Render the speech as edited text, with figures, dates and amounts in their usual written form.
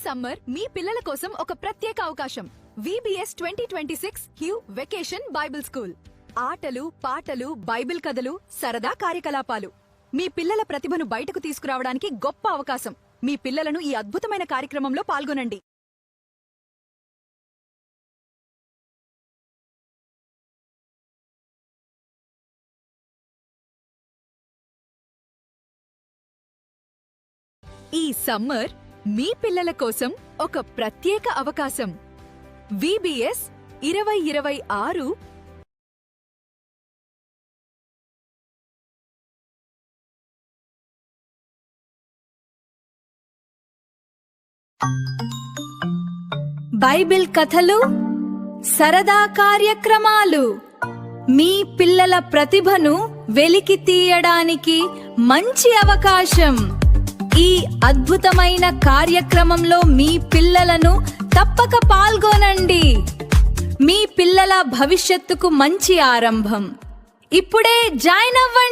Summer మీ పిల్లల కోసం ఒక ప్రత్యేక అవకాశం. VBS 2026 హ్యూ వెకేషన్ బైబిల్ స్కూల్. ఆటలు, పాటలు, బైబిల్ కథలు, సరదా కార్యకలాపాలు. మీ పిల్లల ప్రతిభను బయటకు తీసుకురావడానికి గొప్ప అవకాశం. మీ పిల్లలను ఈ అద్భుతమైన కార్యక్రమంలో పాల్గొనండి. ఈ సమ్మర్ మీ పిల్లల కోసం ఒక ప్రత్యేక అవకాశం. VBS 2026 బైబిల్ కథలు, సరదా కార్యక్రమాలు. మీ పిల్లల ప్రతిభను వెలికి తీయడానికి మంచి అవకాశం. ఈ అద్భుతమైన కార్యక్రమంలో మీ పిల్లలను తప్పక పాల్గొనండి. మీ పిల్లల భవిష్యత్తుకు మంచి ఆరంభం. ఇప్పుడే జాయిన్ అవ్వండి.